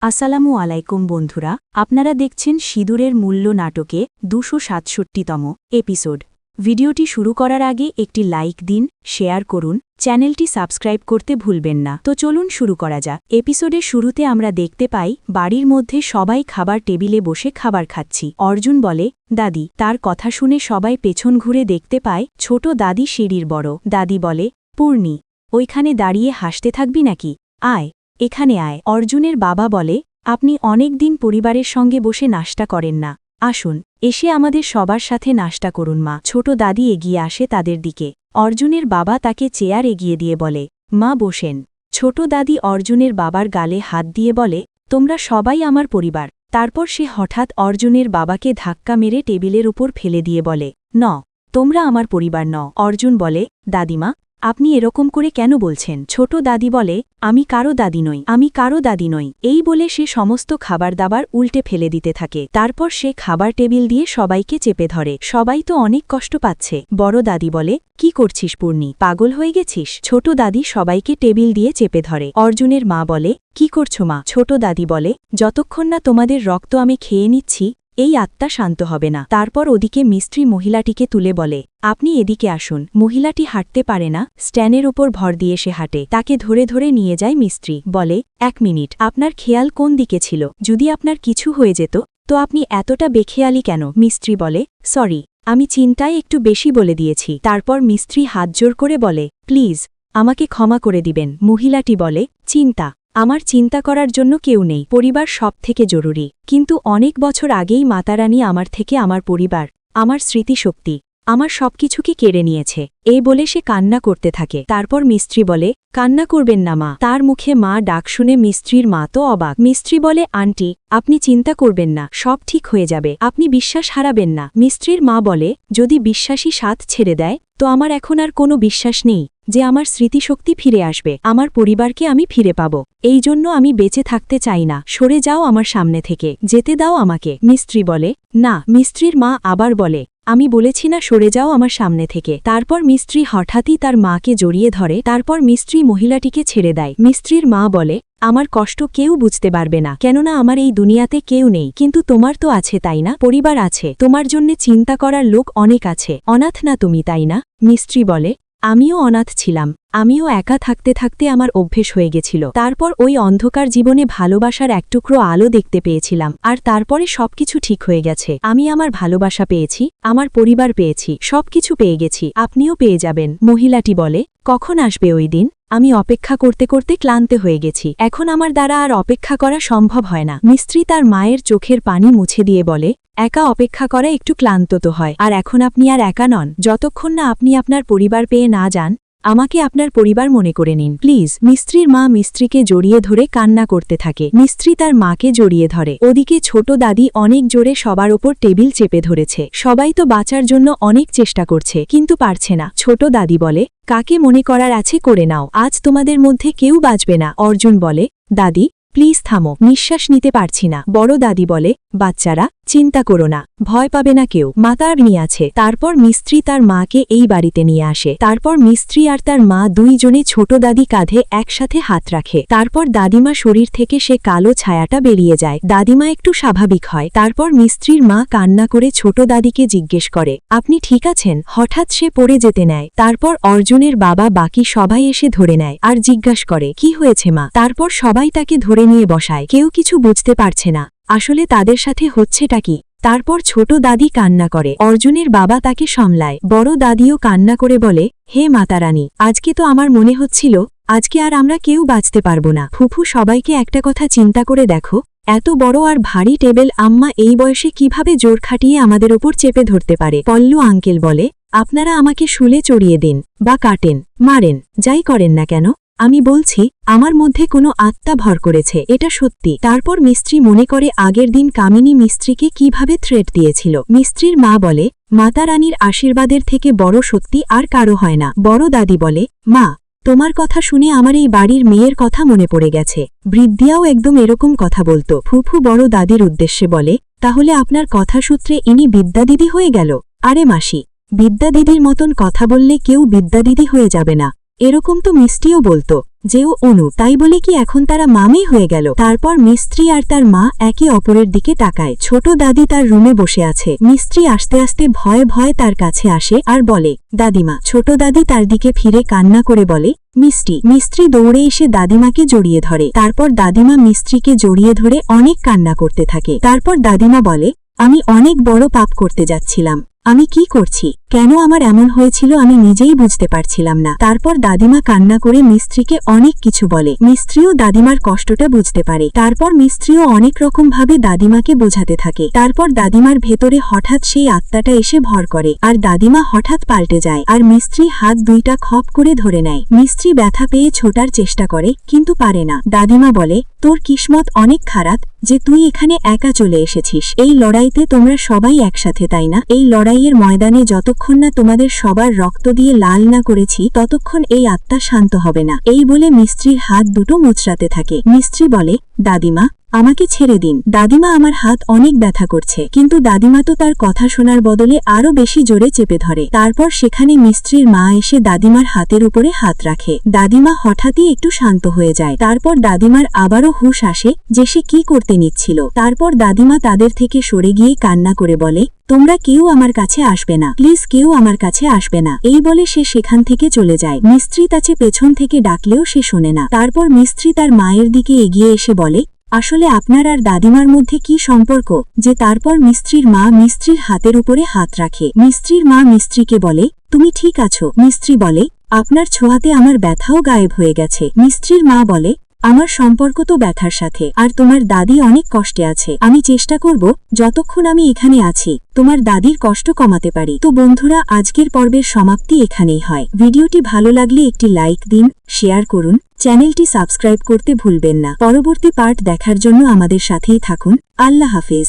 আসসালামু আলাইকুম বন্ধুরা, আপনারা দেখছেন সিঁদুরের মূল্য নাটকে ২৬৭তম এপিসোড। ভিডিওটি শুরু করার আগে একটি লাইক দিন, শেয়ার করুন, চ্যানেলটি সাবস্ক্রাইব করতে ভুলবেন না। তো চলুন শুরু করা যাক। এপিসোডের শুরুতে আমরা দেখতে পাই বাড়ির মধ্যে সবাই খাবার টেবিলে বসে খাবার খাচ্ছি। অর্জুন বলে, দাদি। তার কথা শুনে সবাই পেছন ঘুরে দেখতে পায় ছোট দাদি সিঁড়ির বড়। দাদি বলে, পূর্ণি, ওইখানে দাঁড়িয়ে হাসতে থাকবি নাকি? আয়, এখানে আয়। অর্জুনের বাবা বলে, আপনি অনেক দিন পরিবারের সঙ্গে বসে নাশতা করেন না, আসুন, এসে আমাদের সবার সাথে নাশতা করুন মা। ছোট দাদি এগিয়ে আসে তাদের দিকে। অর্জুনের বাবা তাকে চেয়ার এগিয়ে দিয়ে বলে, মা বসেন। ছোট দাদি অর্জুনের বাবার গালে হাত দিয়ে বলে, তোমরা সবাই আমার পরিবার। তারপর সে হঠাৎ অর্জুনের বাবাকে ধাক্কা মেরে টেবিলের উপর ফেলে দিয়ে বলে, ন, তোমরা আমার পরিবার ন। অর্জুন বলে, দাদিমা, আপনি এরকম করে কেন বলছেন? ছোট দাদি বলে, আমি কারো দাদি নই, আমি কারো দাদি নই। এই বলে সে সমস্ত খাবার দাবার উল্টে ফেলে দিতে থাকে। তারপর সে খাবার টেবিল দিয়ে সবাইকে চেপে ধরে। সবাই তো অনেক কষ্ট পাচ্ছে। বড় দাদি বলে, কি করছিস পূর্ণি, পাগল হয়ে গেছিস? ছোট দাদি সবাইকে টেবিল দিয়ে চেপে ধরে। অর্জুনের মা বলে, কি করছো মা? ছোট দাদি বলে, যতক্ষণ না তোমাদের রক্ত আমি খেয়ে নিচ্ছি এই আত্মা শান্ত হবে না। তারপর ওদিকে মিস্ত্রি মহিলাটিকে তুলে বলে, আপনি এদিকে আসুন। মহিলাটি হাঁটতে পারে না, স্ট্যানের ওপর ভর দিয়ে সে হাঁটে। তাকে ধরে ধরে নিয়ে যায় মিস্ত্রি। বলে, এক মিনিট, আপনার খেয়াল কোন দিকে ছিল? যদি আপনার কিছু হয়ে যেত তো আপনি এতটা বেখেয়ালি কেন? মিস্ত্রি বলে, সরি, আমি চিন্তায় একটু বেশি বলে দিয়েছি। তারপর মিস্ত্রি হাত জোর করে বলে, প্লিজ আমাকে ক্ষমা করে দিবেন। মহিলাটি বলে, চিন্তা? আমার চিন্তা করার জন্য কেউ নেই, পরিবার সব থেকে জরুরি। কিন্তু অনেক বছর আগেই মাতারানী আমার থেকে আমার পরিবার, আমার স্মৃতিশক্তি, আমার সবকিছুকে কেড়ে নিয়েছে। এই বলে সে কান্না করতে থাকে। তারপর মিস্ত্রি বলে, কান্না করবেন না মা। তার মুখে মা ডাক শুনে মিস্ত্রির মা তো অবাক। মিস্ত্রি বলে, আন্টি, আপনি চিন্তা করবেন না, সব ঠিক হয়ে যাবে, আপনি বিশ্বাস হারাবেন না। মিস্ত্রির মা বলে, যদি বিশ্বাসী সাথ ছেড়ে দেয় তো আমার এখন আর কোনো বিশ্বাস নেই যে আমার স্মৃতিশক্তি ফিরে আসবে, আমার পরিবারকে আমি ফিরে পাব। এই জন্য আমি বেঁচে থাকতে চাই না, সরে যাও আমার সামনে থেকে, যেতে দাও আমাকে। মিস্ত্রি বলে, না। মিস্ত্রির মা আবার বলে, আমি বলেছি না সরে যাও আমার সামনে থেকে। তারপর মিস্ত্রি হঠাৎই তার মাকে জড়িয়ে ধরে। তারপর মিস্ত্রি মহিলাটিকে ছেড়ে দেয়। মিস্ত্রির মা বলে, আমার কষ্ট কেউ বুঝতে পারবে না, কেননা আমার এই দুনিয়াতে কেউ নেই, কিন্তু তোমার তো আছে তাই না? পরিবার আছে, তোমার জন্যে চিন্তা করার লোক অনেক আছে, অনাথ না তুমি তাই না? মিস্ত্রি বলে, আমিও অনাথ ছিলাম, আমিও একা থাকতে থাকতে আমার অভ্যেস হয়ে গেছিল। তারপর ওই অন্ধকার জীবনে ভালোবাসার এক টুকরো আলো দেখতে পেয়েছিলাম, আর তারপরে সবকিছু ঠিক হয়ে গেছে। আমি আমার ভালোবাসা পেয়েছি, আমার পরিবার পেয়েছি, সবকিছু পেয়ে গেছি, আপনিও পেয়ে যাবেন। মহিলাটি বলে, কখন আসবে ওই দিন? আমি অপেক্ষা করতে করতে ক্লান্ত হয়ে গেছি, এখন আমার দ্বারা আর অপেক্ষা করা সম্ভব হয় না। মিস্ত্রি তার মায়ের চোখের পানি মুছে দিয়ে বলে, একা অপেক্ষা করা একটু ক্লান্ত তো হয়, আর এখন আপনি আর একা নন, যতক্ষণ না আপনি আপনার পরিবার পেয়ে না যান, আমাকে আপনার পরিবার মনে করে নিন প্লিজ। মিস্ত্রির মা মিস্ত্রিকে জড়িয়ে ধরে কান্না করতে থাকে। মিস্ত্রি তার মাকে জড়িয়ে ধরে। ওদিকে ছোট দাদি অনেক জোরে সবার ওপর টেবিল চেপে ধরেছে। সবাই তো বাঁচার জন্য অনেক চেষ্টা করছে, কিন্তু পারছে না। ছোট দাদি বলে, কাকে মনে করার আছে করে নাও, আজ তোমাদের মধ্যে কেউ বাঁচবে না। অর্জুন বলে, দাদি প্লিজ থামো, নিঃশ্বাস নিতে পারছি না। বড় দাদি বলে, বাচ্চারা চিন্তা করো না, ভয় পাবে না কেউ, মাতার নিয়ে আছে। তারপর মিস্ত্রি তার মাকে এই বাড়িতে নিয়ে আসে। তারপর মিস্ত্রি আর তার মা দুইজনে ছোট দাদি কাঁধে একসাথে হাত রাখে। তারপর দাদিমা শরীর থেকে সে কালো ছায়াটা বেরিয়ে যায়। দাদিমা একটু স্বাভাবিক হয়। তারপর মিস্ত্রির মা কান্না করে ছোট দাদিকে জিজ্ঞেস করে, আপনি ঠিক আছেন? হঠাৎ সে পড়ে যেতে নেয়। তারপর অর্জুনের বাবা বাকি সবাই এসে ধরে নেয় আর জিজ্ঞাসা করে, কি হয়েছে মা? তারপর সবাই তাকে ধরে নিয়ে বসায়। কেউ কিছু বুঝতে পারছে না আসলে তাদের সাথে হচ্ছেটা কি। তারপর ছোট দাদি কান্না করে। অর্জুনের বাবা তাকে সামলায়। বড় দাদিও কান্না করে বলে, হে মাতারানী, আজকে তো আমার মনে হচ্ছিল আজকে আর আমরা কেউ বাঁচতে পারবো না। ফুফু, সবাইকে একটা কথা চিন্তা করে দেখো, এত বড় আর ভারী টেবিল আম্মা এই বয়সে কিভাবে জোর খাটিয়ে আমাদের ওপর চেপে ধরতে পারে? পল্লু আঙ্কেল বলে, আপনারা আমাকে শুলে চড়িয়ে দিন বা কাটেন, মারেন, যাই করেন না কেন, আমি বলছি আমার মধ্যে কোনো আত্মা ভর করেছে, এটা সত্যি। তারপর মিস্ত্রি মনে করে আগের দিন কামিনী মিস্ত্রিকে কিভাবে থ্রেট দিয়েছিল। মিস্ত্রির মা বলে, মাতারানীর আশীর্বাদের থেকে বড় সত্যি আর কারো হয় না। বড় দাদি বলে, মা তোমার কথা শুনে আমার এই বাড়ির মেয়ের কথা মনে পড়ে গেছে, বৃদ্ধিয়াও একদম এরকম কথা বলতো। ফুফু বড় দাদির উদ্দেশ্যে বলে, তাহলে আপনার কথা সূত্রে ইনি বিদ্যাদিদি হয়ে গেল? আরে মাসি, বিদ্যাদিদির মতন কথা বললে কেউ বিদ্যাদিদি হয়ে যাবে না, এরকম তো মিষ্টিও বলতো। যেও অনু, তাই বলে কি এখন তারা মামী হয়ে গেল? তারপর মিস্ত্রি আর তার মা একে অপরের দিকে তাকায়। ছোট দাদি তার রুমে বসে আছে। মিস্ত্রি আস্তে আস্তে ভয়ে ভয়ে তার কাছে আসে আর বলে, দাদিমা। ছোট দাদি তার দিকে ফিরে কান্না করে বলে, মিষ্টি। মিস্ত্রি দৌড়ে এসে দাদিমাকে জড়িয়ে ধরে। তারপর দাদিমা মিস্ত্রিকে জড়িয়ে ধরে অনেক কান্না করতে থাকে। তারপর দাদিমা বলে, আমি অনেক বড় পাপ করতে যাচ্ছিলাম। আমি কি করছি? কেন আমার এমন হয়েছিল আমি নিজেই বুঝতে পারছিলাম না। তারপর দাদিমা কান্না করে মিস্ত্রিকে অনেক কিছু বলে। মিস্ত্রিও দাদিমার কষ্টটা বুঝতে পারে। তারপর মিস্ত্রিও অনেক রকম ভাবে দাদিমাকে বোঝাতে থাকে। তারপর দাদিমার ভেতরে হঠাৎ সেই আত্মাটা এসে ভর করে আর দাদিমা হঠাৎ পাল্টে যায় আর মিস্ত্রি হাত দুইটা খপ করে ধরে নেয়। মিস্ত্রি ব্যথা পেয়ে ছোটার চেষ্টা করে কিন্তু পারে না। দাদিমা বলে, তোর কিসমত অনেক খারাপ যে তুই এখানে একা চলে এসেছিস। এই লড়াইতে তোমরা সবাই একসাথে, তাই না? এই লড়াইয়ের ময়দানে যতক্ষণ না তোমাদের সবার রক্ত দিয়ে লাল না করেছি ততক্ষণ এই আত্মা শান্ত হবে না। এই বলে মিস্ত্রির হাত দুটো মুচড়াতে থাকে। মিস্ত্রি বলে, দাদিমা আমাকে ছেড়ে দিন। দাদিমা আমার হাত অনেক ব্যথা করছে। কিন্তু দাদিমা তো তার কথা শোনার বদলে আরো বেশি জোরে চেপে ধরে। তারপর সেখানে মিস্ত্রির মা এসে দাদিমার হাতের উপরে হাত রাখে। দাদিমা হঠাৎই একটু শান্ত হয়ে যায়। তারপর দাদিমার আবারও হুঁশ আসে যে সে কি করতে নিচ্ছিল। তারপর দাদিমা তাদের থেকে সরে গিয়ে কান্না করে বলে, তোমরা কেউ আমার কাছে আসবে না, প্লিজ কেউ আমার কাছে আসবে না। এই বলে সে সেখান থেকে চলে যায়। মিস্ত্রি তাকে পেছন থেকে ডাকলেও সে শোনে না। তারপর মিস্ত্রি তার মায়ের দিকে এগিয়ে এসে বলে, আসলে আপনার আর দাদিমার মধ্যে কি সম্পর্ক? যে তারপর মিস্ত্রির মা মিস্ত্রির হাতের উপরে হাত রাখে। মিস্ত্রির মা মিস্ত্রিকে বলে, তুমি ঠিক আছো? মিস্ত্রি বলে, আপনার ছোঁয়াতে আমার ব্যথাও গায়েব হয়ে গেছে। মিস্ত্রির মা বলে, আমার সম্পর্ক তো ব্যথার সাথে, আর তোমার দাদি অনেক কষ্টে আছে। আমি চেষ্টা করব যতক্ষণ আমি এখানে আছি তোমার দাদির কষ্ট কমাতে পারি। তো বন্ধুরা, আজকের পর্বের সমাপ্তি এখানেই হয়। ভিডিওটি ভালো লাগলে একটি লাইক দিন, শেয়ার করুন, চ্যানেলটি সাবস্ক্রাইব করতে ভুলবেন না। পরবর্তী পার্ট দেখার জন্য আমাদের সাথেই থাকুন। আল্লাহ হাফেজ।